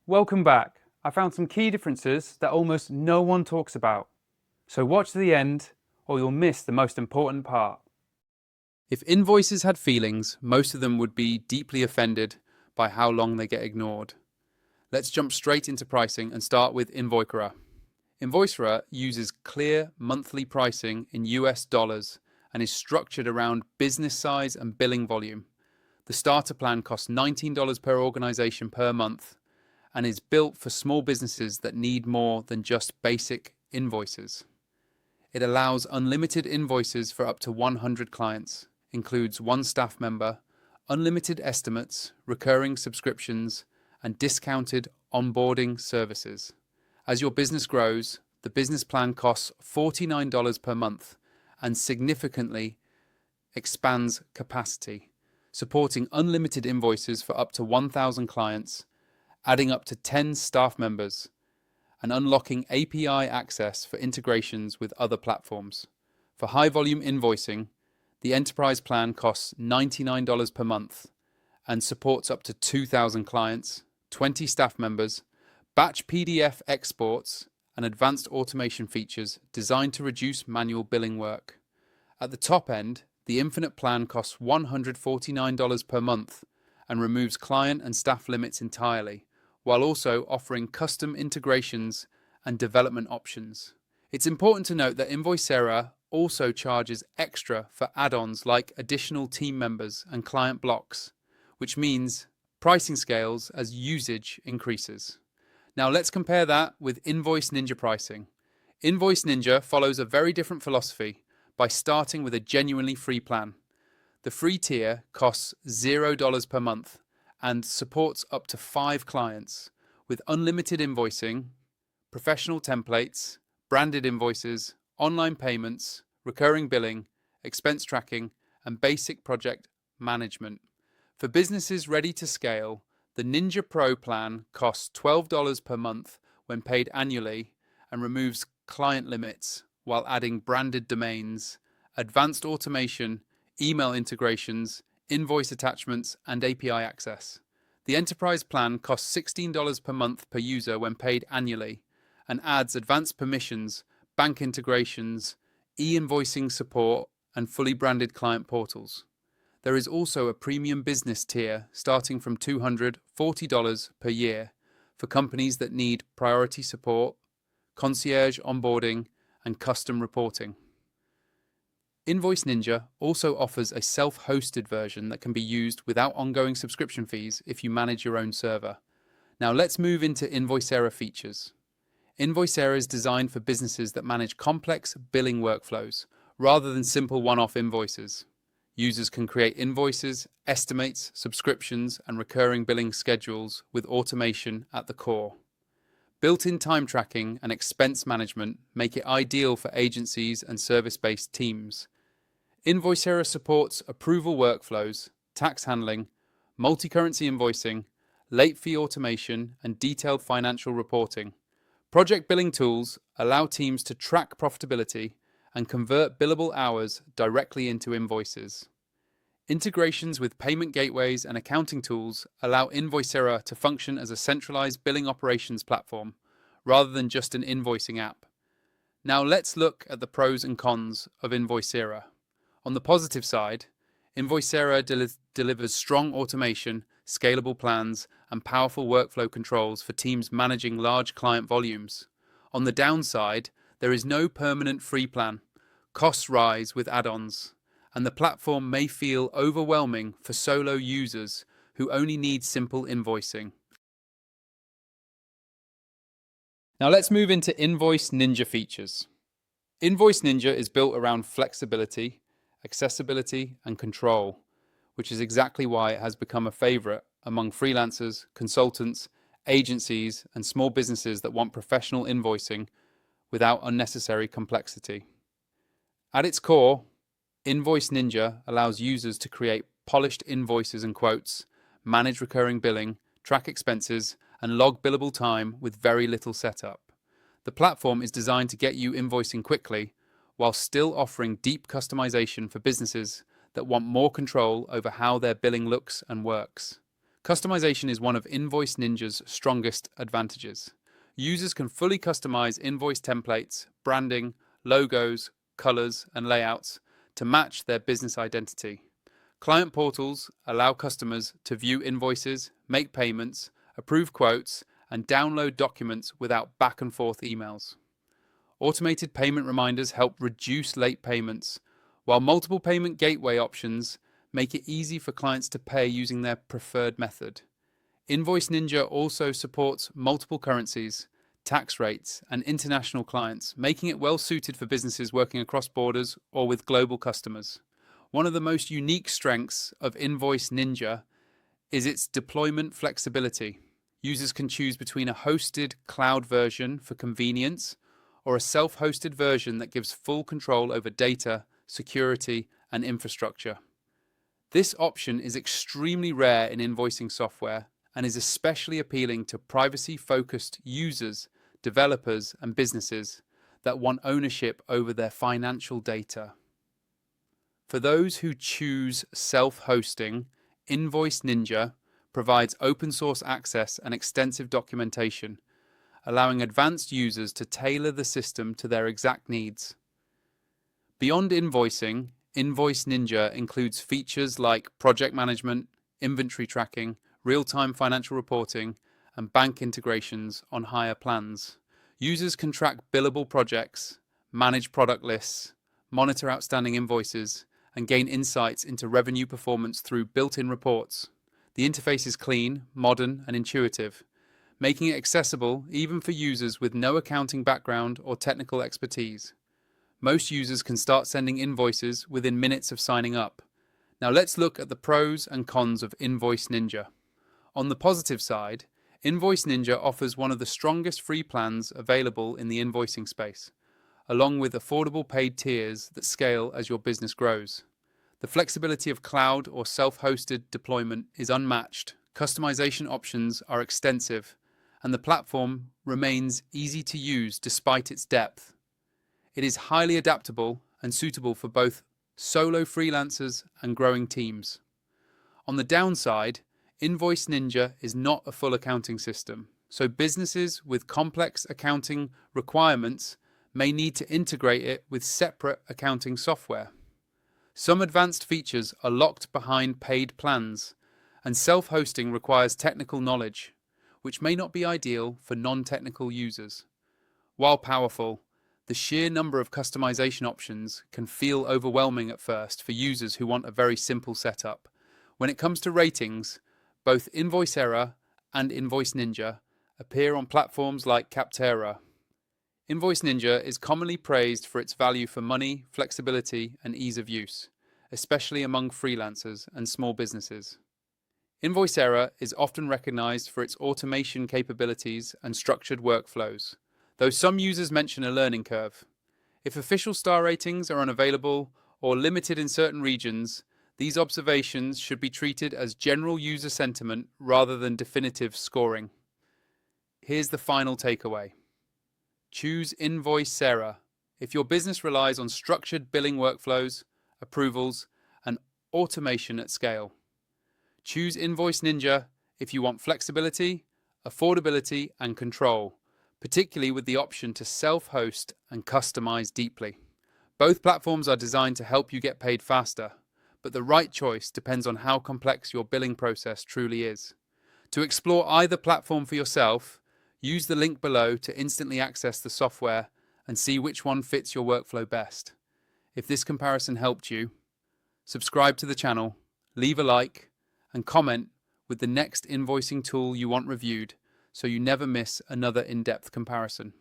Welcome back. I found some key differences that almost no one talks about. So watch to the end or you'll miss the most important part. If invoices had feelings, most of them would be deeply offended by how long they get ignored. Let's jump straight into pricing and start with Invoicera. Invoicera uses clear monthly pricing in US dollars and is structured around business size and billing volume. The starter plan costs $19 per organization per month and is built for small businesses that need more than just basic invoices. It allows unlimited invoices for up to 100 clients, includes one staff member, unlimited estimates, recurring subscriptions, and discounted onboarding services. As your business grows, the business plan costs $49 per month and significantly expands capacity, supporting unlimited invoices for up to 1,000 clients, adding up to 10 staff members, and unlocking API access for integrations with other platforms. For high-volume invoicing, the enterprise plan costs $99 per month and supports up to 2,000 clients, 20 staff members, batch PDF exports, and advanced automation features designed to reduce manual billing work. At the top end, the Infinite plan costs $149 per month and removes client and staff limits entirely, while also offering custom integrations and development options. It's important to note that Invoicera also charges extra for add-ons like additional team members and client blocks, which means pricing scales as usage increases. Now let's compare that with Invoice Ninja pricing. Invoice Ninja follows a very different philosophy by starting with a genuinely free plan. The free tier costs $0 per month and supports up to 5 clients with unlimited invoicing, professional templates, branded invoices, online payments, recurring billing, expense tracking, and basic project management. For businesses ready to scale, the Ninja Pro plan costs $12 per month when paid annually and removes client limits while adding branded domains, advanced automation, email integrations, invoice attachments, and API access. The Enterprise plan costs $16 per month per user when paid annually and adds advanced permissions, bank integrations, e-invoicing support, and fully branded client portals. There is also a premium business tier starting from $240 per year for companies that need priority support, concierge onboarding, and custom reporting. Invoice Ninja also offers a self-hosted version that can be used without ongoing subscription fees if you manage your own server. Now let's move into Invoicera features. Invoicera is designed for businesses that manage complex billing workflows rather than simple one-off invoices. Users can create invoices, estimates, subscriptions, and recurring billing schedules with automation at the core. Built-in time tracking and expense management make it ideal for agencies and service-based teams. Invoicera supports approval workflows, tax handling, multi-currency invoicing, late fee automation, and detailed financial reporting. Project billing tools allow teams to track profitability and convert billable hours directly into invoices. Integrations with payment gateways and accounting tools allow Invoicera to function as a centralized billing operations platform, rather than just an invoicing app. Now let's look at the pros and cons of Invoicera. On the positive side, Invoicera delivers strong automation, scalable plans, and powerful workflow controls for teams managing large client volumes. On the downside, there is no permanent free plan. Costs rise with add-ons, and the platform may feel overwhelming for solo users who only need simple invoicing. Now let's move into Invoice Ninja features. Invoice Ninja is built around flexibility, accessibility, and control, which is exactly why it has become a favorite among freelancers, consultants, agencies, and small businesses that want professional invoicing without unnecessary complexity. At its core, Invoice Ninja allows users to create polished invoices and quotes, manage recurring billing, track expenses, and log billable time with very little setup. The platform is designed to get you invoicing quickly, while still offering deep customization for businesses that want more control over how their billing looks and works. Customization is one of Invoice Ninja's strongest advantages. Users can fully customize invoice templates, branding, logos, colors, and layouts to match their business identity. Client portals allow customers to view invoices, make payments, approve quotes, and download documents without back and forth emails. Automated payment reminders help reduce late payments, while multiple payment gateway options make it easy for clients to pay using their preferred method. Invoice Ninja also supports multiple currencies, tax rates, and international clients, making it well suited for businesses working across borders or with global customers. One of the most unique strengths of Invoice Ninja is its deployment flexibility. Users can choose between a hosted cloud version for convenience or a self-hosted version that gives full control over data, security, and infrastructure. This option is extremely rare in invoicing software and is especially appealing to privacy-focused users, developers, and businesses that want ownership over their financial data. For those who choose self-hosting, Invoice Ninja provides open-source access and extensive documentation, allowing advanced users to tailor the system to their exact needs. Beyond invoicing, Invoice Ninja includes features like project management, inventory tracking, real-time financial reporting, and bank integrations on higher plans. Users can track billable projects, manage product lists, monitor outstanding invoices, and gain insights into revenue performance through built-in reports. The interface is clean, modern, and intuitive, making it accessible even for users with no accounting background or technical expertise. Most users can start sending invoices within minutes of signing up. Now let's look at the pros and cons of Invoice Ninja. On the positive side, Invoice Ninja offers one of the strongest free plans available in the invoicing space, along with affordable paid tiers that scale as your business grows. The flexibility of cloud or self-hosted deployment is unmatched, customization options are extensive, and the platform remains easy to use despite its depth. It is highly adaptable and suitable for both solo freelancers and growing teams. On the downside, Invoice Ninja is not a full accounting system, so businesses with complex accounting requirements may need to integrate it with separate accounting software. Some advanced features are locked behind paid plans, and self-hosting requires technical knowledge, which may not be ideal for non-technical users. While powerful, the sheer number of customization options can feel overwhelming at first for users who want a very simple setup. When it comes to ratings, both Invoicera and Invoice Ninja appear on platforms like Capterra. Invoice Ninja is commonly praised for its value for money, flexibility, and ease of use, especially among freelancers and small businesses. Invoicera is often recognized for its automation capabilities and structured workflows, though some users mention a learning curve. If official star ratings are unavailable or limited in certain regions, these observations should be treated as general user sentiment rather than definitive scoring. Here's the final takeaway. Choose Invoicera if your business relies on structured billing workflows, approvals, and automation at scale. Choose Invoice Ninja if you want flexibility, affordability, and control, particularly with the option to self-host and customize deeply. Both platforms are designed to help you get paid faster, but the right choice depends on how complex your billing process truly is. To explore either platform for yourself, use the link below to instantly access the software and see which one fits your workflow best. If this comparison helped you, subscribe to the channel, leave a like, and comment with the next invoicing tool you want reviewed so you never miss another in-depth comparison.